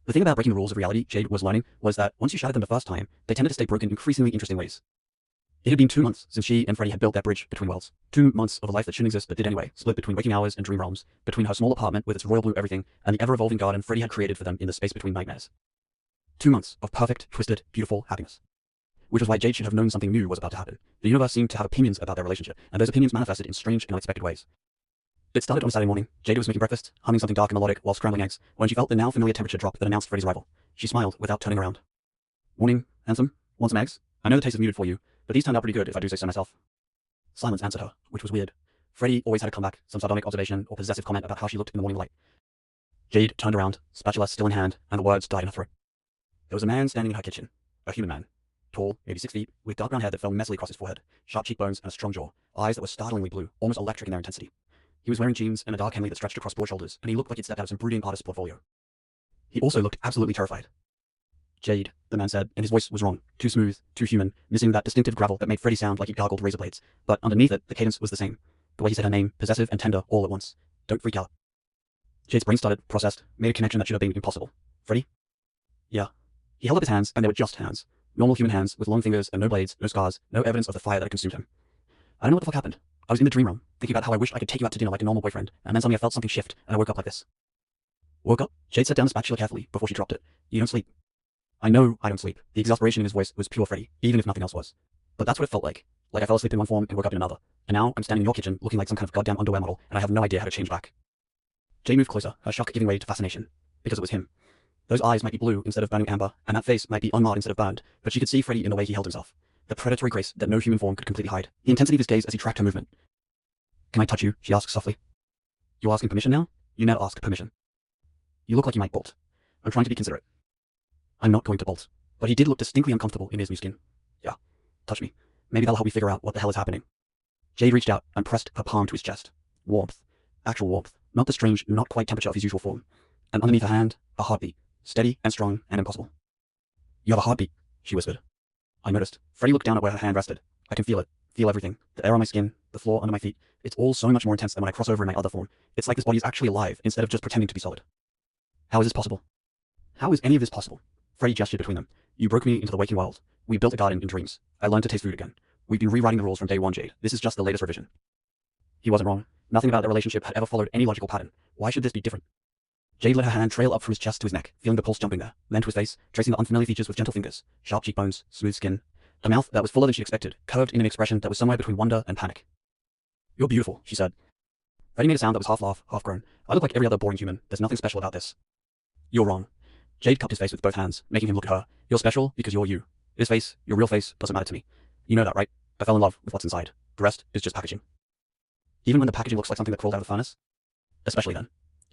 The thing about breaking the rules of reality Jade was learning was that once you shattered them the first time, they tended to stay broken in increasingly interesting ways. It had been 2 months since she and Freddie had built that bridge between worlds. 2 months of a life that shouldn't exist but did anyway, split between waking hours and dream realms, between her small apartment with its royal blue everything and the ever-evolving garden Freddie had created for them in the space between nightmares. 2 months of perfect, twisted, beautiful happiness. Which was why Jade should have known something new was about to happen. The universe seemed to have opinions about their relationship, and those opinions manifested in strange and unexpected ways. It started on a Saturday morning. Jade was making breakfast, humming something dark and melodic while scrambling eggs, when she felt the now familiar temperature drop that announced Freddie's arrival. She smiled without turning around. "Morning, handsome. Want some eggs? I know the taste is muted for you, but these turned out pretty good if I do say so myself." Silence answered her, which was weird. Freddie always had a comeback, some sardonic observation or possessive comment about how she looked in the morning light. Jade turned around, spatula still in hand, and the words died in her throat. There was a man standing in her kitchen. A human man. Tall, maybe 6 feet, with dark brown hair that fell messily across his forehead, sharp cheekbones and a strong jaw, eyes that were startlingly blue, almost electric in their intensity. He was wearing jeans and a dark Henley that stretched across broad shoulders, and he looked like he'd stepped out of some brooding artist's portfolio. He also looked absolutely terrified. "Jade," the man said, and his voice was wrong, too smooth, too human, missing that distinctive gravel that made Freddie sound like he'd gargled razor blades, but underneath it, the cadence was the same. The way he said her name, possessive and tender all at once. "Don't freak out." Jade's brain started, processed, made a connection that should have been impossible. "Freddie?" "Yeah." He held up his hands, and they were just hands. Normal human hands, with long fingers and no blades, no scars, no evidence of the fire that had consumed him. "I don't know what the fuck happened. I was in the dream realm, thinking about how I wished I could take you out to dinner like a normal boyfriend, and then suddenly I felt something shift, and I woke up like this." "Woke up?" Jade set down the spatula carefully before she dropped it. "You don't sleep." "I know I don't sleep." The exasperation in his voice was pure Freddie, even if nothing else was. "But that's what it felt like. Like I fell asleep in one form and woke up in another. And now I'm standing in your kitchen looking like some kind of goddamn underwear model, and I have no idea how to change back." Jade moved closer, her shock giving way to fascination. Because it was him. Those eyes might be blue instead of burning amber, and that face might be unmarred instead of burned, but she could see Freddie in the way he held himself. The predatory grace that no human form could completely hide. The intensity of his gaze as he tracked her movement. "Can I touch you?" she asked softly. "You're asking permission now? You never ask permission." "You look like you might bolt." "I'm trying to be considerate." "I'm not going to bolt." But he did look distinctly uncomfortable in his new skin. "Yeah. Touch me. Maybe that'll help me figure out what the hell is happening." Jade reached out and pressed her palm to his chest. Warmth. Actual warmth. Not the strange, not quite temperature of his usual form. And underneath her hand, a heartbeat. Steady and strong and impossible. "You have a heartbeat," she whispered. I noticed. Freddie looked down at where her hand rested. "I can feel it. Feel everything. The air on my skin, the floor under my feet. It's all so much more intense than when I cross over in my other form. It's like this body is actually alive instead of just pretending to be solid." "How is this possible?" "How is any of this possible?" Freddie gestured between them. "You broke me into the waking world. We built a garden in dreams. I learned to taste food again. We've been rewriting the rules from day one, Jade. This is just the latest revision." He wasn't wrong. Nothing about their relationship had ever followed any logical pattern. Why should this be different? Jade let her hand trail up from his chest to his neck, feeling the pulse jumping there, then to his face, tracing the unfamiliar features with gentle fingers, sharp cheekbones, smooth skin. A mouth that was fuller than she expected, curved in an expression that was somewhere between wonder and panic. "You're beautiful," she said. Freddie made a sound that was half laugh, half groan. "I look like every other boring human. There's nothing special about this." "You're wrong." Jade cupped his face with both hands, making him look at her. "You're special because you're you. This face, your real face, doesn't matter to me. You know that, right? I fell in love with what's inside. The rest is just packaging." "Even when the packaging looks like something that crawled out of the furnace?" "Especially then."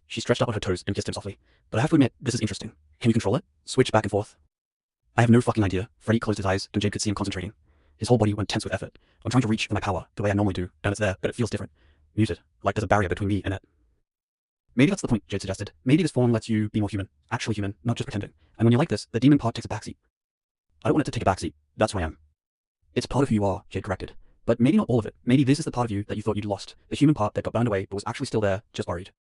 She stretched out on her toes and kissed him softly. "But I have to admit, this is interesting. Can you control it? Switch back and forth?" "I have no fucking idea." Freddie closed his eyes, and Jade could see him concentrating. His whole body went tense with effort. "I'm trying to reach for my power, the way I normally do, and it's there, but it feels different. Muted, like there's a barrier between me and it." "Maybe that's the point," Jade suggested. "Maybe this form lets you be more human. Actually human, not just pretending. And when you're like this, the demon part takes a backseat." "I don't want it to take a backseat. That's who I am." "It's part of who you are," Jade corrected. "But maybe not all of it. Maybe this is the part of you that you thought you'd lost. The human part that got burned away but was actually still there, just buried."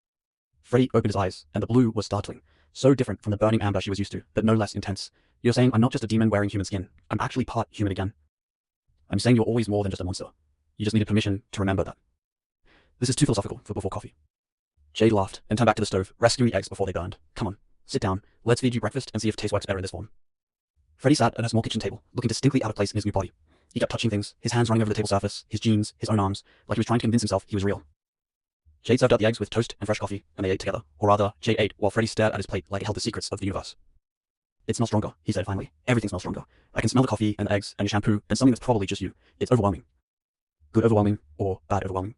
Freddie opened his eyes, and the blue was startling. So different from the burning amber she was used to, but no less intense. "You're saying I'm not just a demon wearing human skin. I'm actually part human again." "I'm saying you're always more than just a monster. You just needed permission to remember that." "This is too philosophical for before coffee." Jade laughed and turned back to the stove, rescuing the eggs before they burned. "Come on, sit down. Let's feed you breakfast and see if taste works better in this form." Freddie sat at a small kitchen table, looking distinctly out of place in his new body. He kept touching things, his hands running over the table surface, his jeans, his own arms, like he was trying to convince himself he was real. Jade served out the eggs with toast and fresh coffee, and they ate together. Or rather, Jade ate while Freddie stared at his plate like it held the secrets of the universe. "It smells stronger," he said finally. "Everything smells stronger. I can smell the coffee and the eggs and your shampoo and something that's probably just you. It's overwhelming." "Good overwhelming or bad overwhelming?"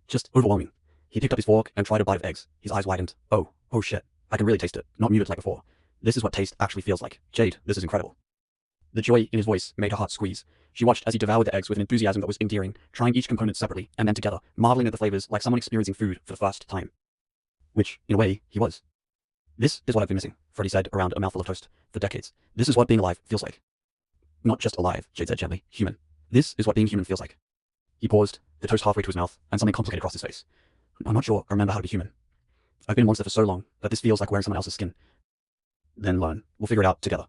"Just overwhelming." He picked up his fork and tried a bite of eggs. His eyes widened. Oh shit. I can really taste it. Not muted like before. This is what taste actually feels like. Jade, this is incredible. The joy in his voice made her heart squeeze. She watched as he devoured the eggs with an enthusiasm that was endearing, trying each component separately and then together, marveling at the flavors like someone experiencing food for the first time. Which, in a way, he was. "This is what I've been missing," Freddie said around a mouthful of toast. "For decades. This is what being alive feels like." "Not just alive," Jade said gently. "Human. This is what being human feels like." He paused, the toast halfway to his mouth, and something complicated crossed his face. "I'm not sure I remember how to be human. I've been a monster for so long that this feels like wearing someone else's skin." then learn. We'll figure it out together.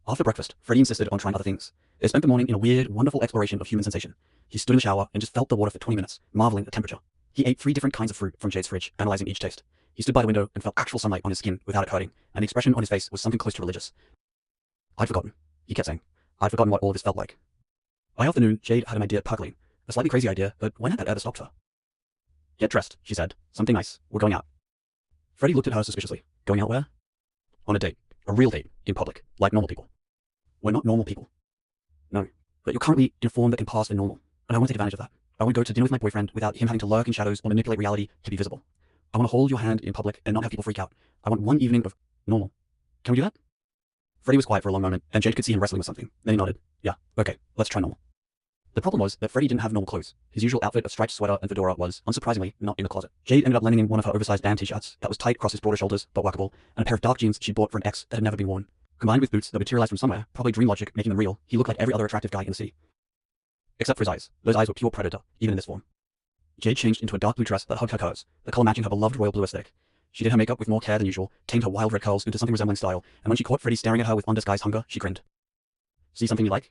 After breakfast, Freddie insisted on trying other things. They spent the morning in a weird, wonderful exploration of human sensation. He stood in the shower and just felt the water for 20 minutes, marveling at the temperature. He ate 3 different kinds of fruit from Jade's fridge, analyzing each taste. He stood by the window and felt actual sunlight on his skin without it hurting, and the expression on his face was something close to religious. I'd forgotten, he kept saying. I'd forgotten what all of this felt like. By afternoon, Jade had an idea percolating. A slightly crazy idea, but when had that ever stopped her? Get dressed, she said. Something nice. We're going out. Freddie looked at her suspiciously. Going out where? On a date. A real date. In public. Like normal people. We're not normal people. No. But you're currently in a form that can pass for normal. And I want to take advantage of that. I want to go to dinner with my boyfriend without him having to lurk in shadows or manipulate reality to be visible. I want to hold your hand in public and not have people freak out. I want one evening of normal. Can we do that? Freddie was quiet for a long moment, and Jade could see him wrestling with something. Then he nodded. Yeah, okay, let's try normal. The problem was that Freddie didn't have normal clothes. His usual outfit of striped sweater and fedora was, unsurprisingly, not in the closet. Jade ended up lending him one of her oversized band t-shirts that was tight across his broader shoulders, but workable, and a pair of dark jeans she'd bought for an ex that had never been worn. Combined with boots that materialized from somewhere, probably dream logic making them real, he looked like every other attractive guy in the city. Except for his eyes. Those eyes were pure predator, even in this form. Jade changed into a dark blue dress that hugged her curves, the color matching her beloved royal blue aesthetic. She did her makeup with more care than usual, tamed her wild red curls into something resembling style, and when she caught Freddie staring at her with undisguised hunger, she grinned. See something you like?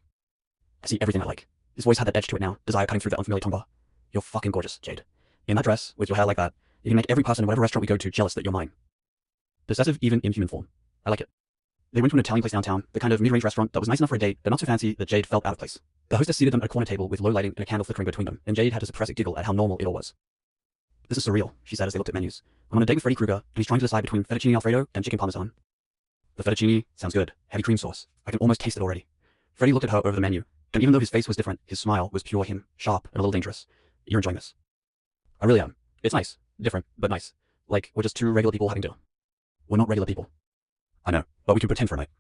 I see everything I like. His voice had that edge to it now, desire cutting through the unfamiliar timbre. You're fucking gorgeous, Jade. In that dress, with your hair like that, you can make every person in whatever restaurant we go to jealous that you're mine. Possessive even in human form. I like it. They went to an Italian place downtown, the kind of mid-range restaurant that was nice enough for a date, but not so fancy that Jade felt out of place. The hostess seated them at a corner table with low lighting and a candle flickering between them, and Jade had to suppress a giggle at how normal it all was. This is surreal, she said as they looked at menus. I'm on a date with Freddy Krueger, and he's trying to decide between fettuccine alfredo and chicken parmesan. The fettuccine sounds good. Heavy cream sauce. I can almost taste it already. Freddy looked at her over the menu, and even though his face was different, his smile was pure him, sharp and a little dangerous. You're enjoying this. I really am. It's nice. Different, but nice. Like, we're just 2 regular people having dinner. We're not regular people. I know, but we can pretend for a night.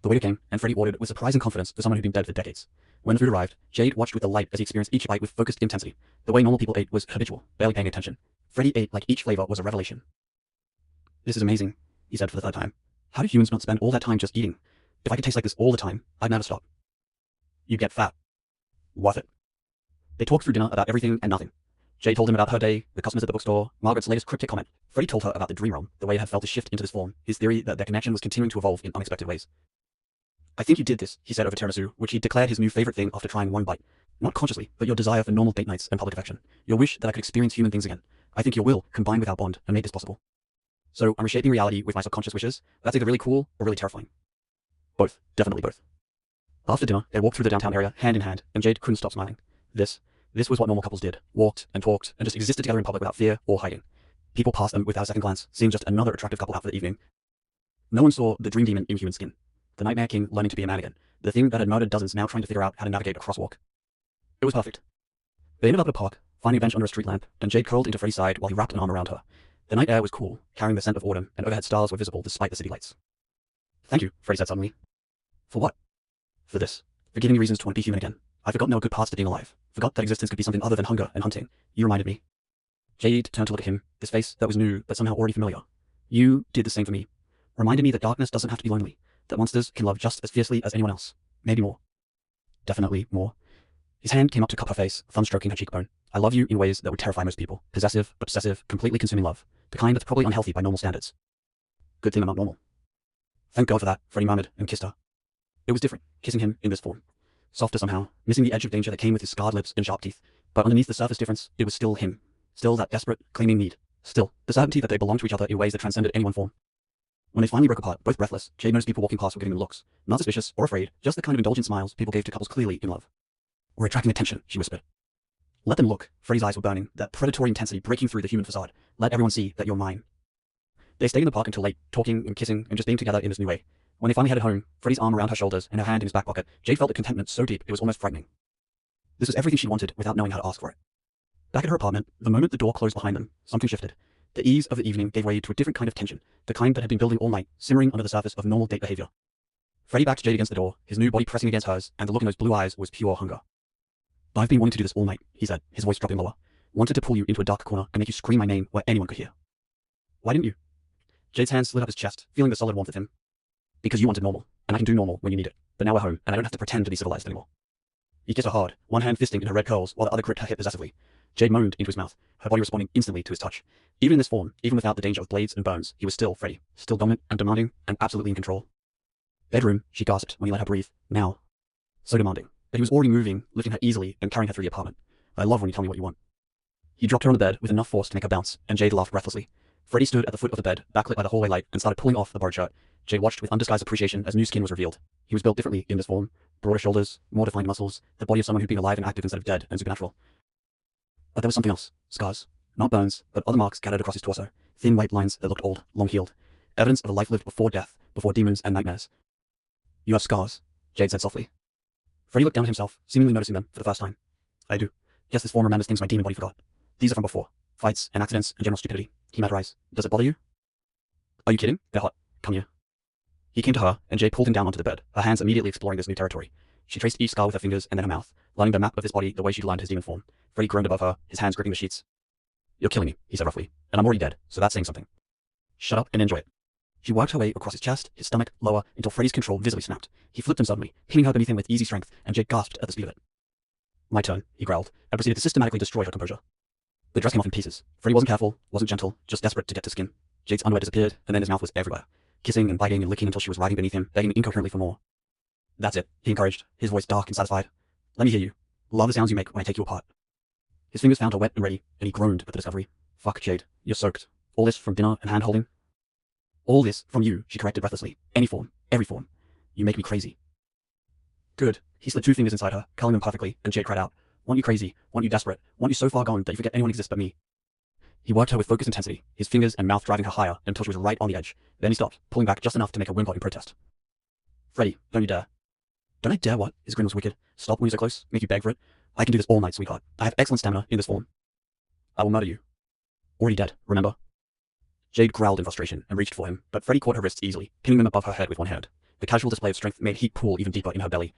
The waiter came, and Freddie ordered with surprising confidence for someone who'd been dead for decades. When the food arrived, Jade watched with delight as he experienced each bite with focused intensity. The way normal people ate was habitual, barely paying attention. Freddie ate like each flavor was a revelation. This is amazing, he said for the 3rd time. How do humans not spend all that time just eating? If I could taste like this all the time, I'd never stop. You'd get fat. Worth it. They talked through dinner about everything and nothing. Jade told him about her day, the customers at the bookstore, Margaret's latest cryptic comment. Freddie told her about the dream realm, the way it had felt to shift into this form, his theory that their connection was continuing to evolve in unexpected ways. I think you did this, he said over tiramisu, which he declared his new favorite thing after trying one bite. Not consciously, but your desire for normal date nights and public affection. Your wish that I could experience human things again. I think your will combined with our bond and made this possible. So I'm reshaping reality with my subconscious wishes. That's either really cool or really terrifying. Both. Definitely both. After dinner, they walked through the downtown area, hand in hand, and Jade couldn't stop smiling. This was what normal couples did. Walked and talked and just existed together in public without fear or hiding. People passed them without a second glance, seeing just another attractive couple out for the evening. No one saw the dream demon in human skin. The nightmare king learning to be a man again. The thing that had murdered dozens now trying to figure out how to navigate a crosswalk. It was perfect. They ended up at a park, finding a bench under a street lamp, and Jade curled into Freddie's side while he wrapped an arm around her. The night air was cool, carrying the scent of autumn, and overhead stars were visible despite the city lights. Thank you, Freddie said suddenly. For what? For this. For giving me reasons to want to be human again. I'd forgotten there were good parts to being alive. Forgot that existence could be something other than hunger and hunting. You reminded me. Jade turned to look at him, his face that was new but somehow already familiar. You did the same for me. Reminded me that darkness doesn't have to be lonely. That monsters can love just as fiercely as anyone else. Maybe more. Definitely more. His hand came up to cup her face, thumb stroking her cheekbone. I love you in ways that would terrify most people. Possessive, obsessive, completely consuming love. The kind that's probably unhealthy by normal standards. Good thing I'm not normal. Thank God for that, Freddie murmured and kissed her. It was different, kissing him in this form. Softer somehow, missing the edge of danger that came with his scarred lips and sharp teeth. But underneath the surface difference, it was still him. Still that desperate, claiming need. Still, the certainty that they belonged to each other in ways that transcended any one form. When they finally broke apart, both breathless, Jade noticed people walking past were giving them looks. Not suspicious or afraid, just the kind of indulgent smiles people gave to couples clearly in love. We're attracting attention, she whispered. Let them look. Freddie's eyes were burning, that predatory intensity breaking through the human facade. Let everyone see that you're mine. They stayed in the park until late, talking and kissing and just being together in this new way. When they finally headed home, Freddie's arm around her shoulders and her hand in his back pocket, Jade felt a contentment so deep it was almost frightening. This was everything she wanted without knowing how to ask for it. Back at her apartment, the moment the door closed behind them, something shifted. The ease of the evening gave way to a different kind of tension, the kind that had been building all night, simmering under the surface of normal date behavior. Freddie backed Jade against the door, his new body pressing against hers, and the look in those blue eyes was pure hunger. I've been wanting to do this all night, he said, his voice dropping lower. Wanted to pull you into a dark corner and make you scream my name where anyone could hear. Why didn't you? Jade's hand slid up his chest, feeling the solid warmth of him. Because you wanted normal, and I can do normal when you need it. But now we're home, and I don't have to pretend to be civilized anymore. He kissed her hard, one hand fisting in her red curls while the other gripped her hip possessively. Jade moaned into his mouth, her body responding instantly to his touch. Even in this form, even without the danger of blades and burns, he was still Freddy, still dominant and demanding and absolutely in control. Bedroom, she gasped when he let her breathe. Now. So demanding. But he was already moving, lifting her easily and carrying her through the apartment. I love when you tell me what you want. He dropped her on the bed with enough force to make her bounce, and Jade laughed breathlessly. Freddy stood at the foot of the bed, backlit by the hallway light, and started pulling off the borrowed shirt. Jade watched with undisguised appreciation as new skin was revealed. He was built differently in this form. Broader shoulders, more defined muscles, the body of someone who'd been alive and active instead of dead and supernatural. But there was something else. Scars. Not burns, but other marks scattered across his torso. Thin white lines that looked old, long-healed. Evidence of a life lived before death, before demons and nightmares. You have scars, Jade said softly. Freddy looked down at himself, seemingly noticing them for the first time. I do. Yes, this form remembers things my demon body forgot. These are from before. Fights and accidents and general stupidity. He met her eyes. Does it bother you? Are you kidding? They're hot. Come here. He came to her, and Jade pulled him down onto the bed, her hands immediately exploring this new territory. She traced each scar with her fingers and then her mouth, lining the map of his body the way she'd learned his demon form. Freddy groaned above her, his hands gripping the sheets. You're killing me, he said roughly, and I'm already dead, so that's saying something. Shut up and enjoy it. She worked her way across his chest, his stomach, lower, until Freddy's control visibly snapped. He flipped him suddenly, hitting her beneath him with easy strength, and Jade gasped at the speed of it. My turn, he growled, and proceeded to systematically destroy her composure. The dress came off in pieces. Freddy wasn't careful, wasn't gentle, just desperate to get to skin. Jade's underwear disappeared, and then his mouth was everywhere, kissing and biting and licking until she was writhing beneath him, begging incoherently for more. That's it, he encouraged, his voice dark and satisfied. Let me hear you. Love the sounds you make when I take you apart. His fingers found her wet and ready, and he groaned at the discovery. Fuck, Jade, you're soaked. All this from dinner and hand-holding? All this from you, she corrected breathlessly. Any form, every form. You make me crazy. Good. He slid 2 fingers inside her, curling them perfectly, and Jade cried out. Want you crazy, want you desperate, want you so far gone that you forget anyone exists but me. He worked her with focused intensity, his fingers and mouth driving her higher until she was right on the edge. Then he stopped, pulling back just enough to make her whimper in protest. Freddy, don't you dare. Don't I dare what? His grin was wicked. Stop when you're so close, make you beg for it. I can do this all night, sweetheart. I have excellent stamina in this form. I will murder you. Already dead, remember? Jade growled in frustration and reached for him, but Freddy caught her wrists easily, pinning them above her head with one hand. The casual display of strength made heat pool even deeper in her belly.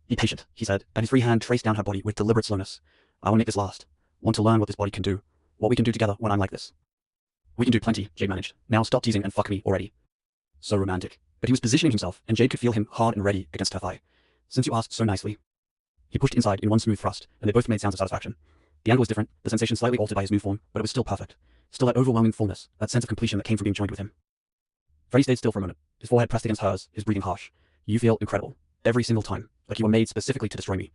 Be patient, he said, and his free hand traced down her body with deliberate slowness. I will make this last. Want to learn what this body can do. What we can do together when I'm like this. We can do plenty, Jade managed. Now stop teasing and fuck me already. So romantic. But he was positioning himself, and Jade could feel him hard and ready against her thigh. Since you asked so nicely. He pushed inside in one smooth thrust, and they both made sounds of satisfaction. The angle was different, the sensation slightly altered by his new form, but it was still perfect. Still that overwhelming fullness, that sense of completion that came from being joined with him. Freddy stayed still for a moment, his forehead pressed against hers, his breathing harsh. You feel incredible. Every single time. Like you were made specifically to destroy me.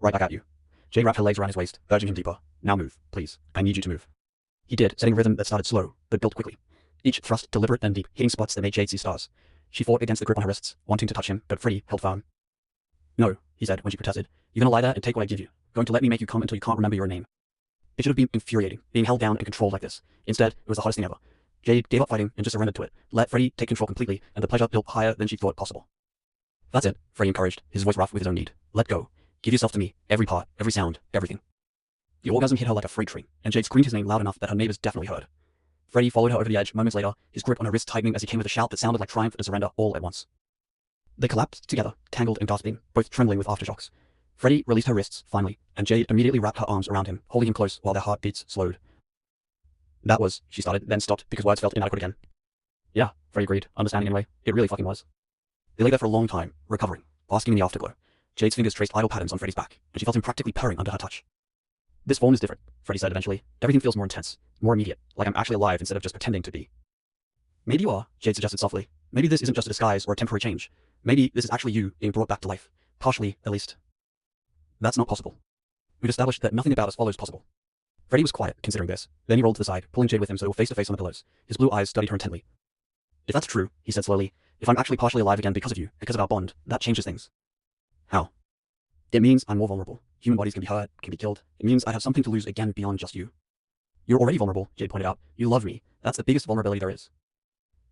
Right back at you. Jade wrapped her legs around his waist, urging him deeper. Now move, please. I need you to move. He did, setting a rhythm that started slow, but built quickly. Each thrust deliberate and deep, hitting spots that made Jade see stars. She fought against the grip on her wrists, wanting to touch him, but Freddy held firm. No, he said when she protested. You're gonna lie there and take what I give you. Going to let me make you come until you can't remember your name. It should have been infuriating, being held down and controlled like this. Instead, it was the hottest thing ever. Jade gave up fighting and just surrendered to it, let Freddy take control completely, and the pleasure built higher than she thought possible. That's it, Freddy encouraged, his voice rough with his own need. Let go. Give yourself to me, every part, every sound, everything. The orgasm hit her like a freight train, and Jade screamed his name loud enough that her neighbors definitely heard. Freddy followed her over the edge moments later, his grip on her wrist tightening as he came with a shout that sounded like triumph and surrender all at once. They collapsed together, tangled and gasping, both trembling with aftershocks. Freddy released her wrists, finally, and Jade immediately wrapped her arms around him, holding him close while their heartbeats slowed. That was, she started, then stopped because words felt inadequate again. Yeah, Freddy agreed, understanding anyway. It really fucking was. They lay there for a long time, recovering, basking in the afterglow. Jade's fingers traced idle patterns on Freddy's back, and she felt him practically purring under her touch. This form is different, Freddy said eventually. Everything feels more intense, more immediate, like I'm actually alive instead of just pretending to be. Maybe you are, Jade suggested softly. Maybe this isn't just a disguise or a temporary change. Maybe this is actually you being brought back to life. Partially, at least. That's not possible. We've established that nothing about us follows possible. Freddy was quiet, considering this. Then he rolled to the side, pulling Jade with him so they were face to face on the pillows. His blue eyes studied her intently. If that's true, he said slowly, if I'm actually partially alive again because of you, because of our bond, that changes things. How? It means I'm more vulnerable. Human bodies can be hurt, can be killed. It means I have something to lose again beyond just you. You're already vulnerable, Jade pointed out. You love me. That's the biggest vulnerability there is.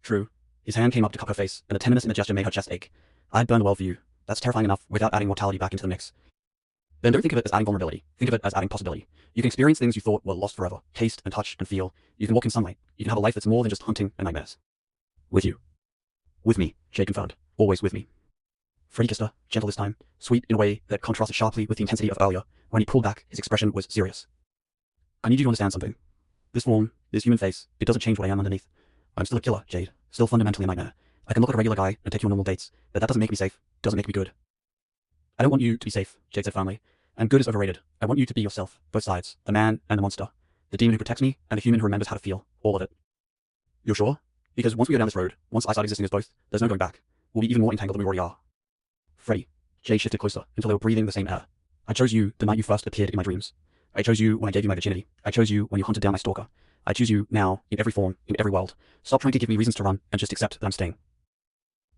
True. His hand came up to cup her face, and the tenderness in the gesture made her chest ache. I'd burned well for you. That's terrifying enough without adding mortality back into the mix. Then don't think of it as adding vulnerability. Think of it as adding possibility. You can experience things you thought were lost forever. Taste and touch and feel. You can walk in sunlight. You can have a life that's more than just hunting and nightmares. With you. With me, Jade confirmed. Always with me. Freddy kissed her, gentle this time, sweet in a way that contrasted sharply with the intensity of earlier. When he pulled back, his expression was serious. I need you to understand something. This form, this human face, it doesn't change what I am underneath. I'm still a killer, Jade. Still fundamentally a nightmare. I can look at a regular guy and take you on normal dates, but that doesn't make me safe. Doesn't make me good. I don't want you to be safe, Jade said firmly. And good is overrated. I want you to be yourself, both sides, the man and the monster, the demon who protects me, and the human who remembers how to feel, all of it. You're sure? Because once we go down this road, once I start existing as both, there's no going back. We'll be even more entangled than we already are. Freddy. Jade shifted closer until they were breathing the same air. I chose you the night you first appeared in my dreams. I chose you when I gave you my virginity. I chose you when you hunted down my stalker. I choose you now, in every form, in every world. Stop trying to give me reasons to run, and just accept that I'm staying.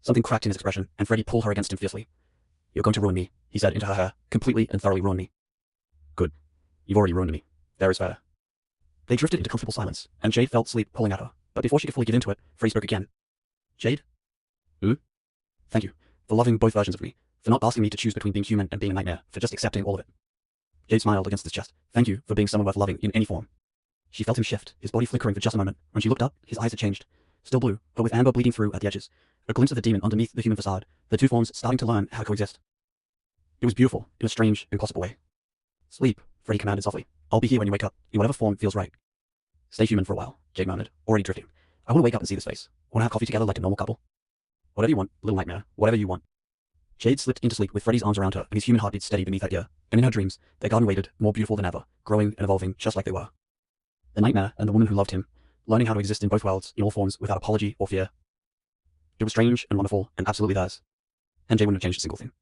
Something cracked in his expression, and Freddy pulled her against him fiercely. You're going to ruin me, he said into her hair, completely and thoroughly ruin me. Good. You've already ruined me. There is fair. They drifted into comfortable silence, and Jade felt sleep pulling at her. But before she could fully get into it, Freddy spoke again. Jade? Ooh? Thank you, for loving both versions of me, for not asking me to choose between being human and being a nightmare, for just accepting all of it. Jade smiled against his chest. Thank you for being someone worth loving in any form. She felt him shift, his body flickering for just a moment. When she looked up, his eyes had changed. Still blue, but with amber bleeding through at the edges. A glimpse of the demon underneath the human facade, the two forms starting to learn how to coexist. It was beautiful, in a strange, impossible way. Sleep, Freddy commanded softly. I'll be here when you wake up, in whatever form feels right. Stay human for a while, Jade murmured, already drifting. I want to wake up and see this face. Want to have coffee together like a normal couple? Whatever you want, little nightmare, whatever you want. Jade slipped into sleep with Freddy's arms around her and his human heartbeat steady beneath her ear, and in her dreams, their garden waited, more beautiful than ever, growing and evolving just like they were. The nightmare and the woman who loved him, learning how to exist in both worlds, in all forms, without apology or fear. It was strange and wonderful and absolutely theirs. And Jade wouldn't have changed a single thing.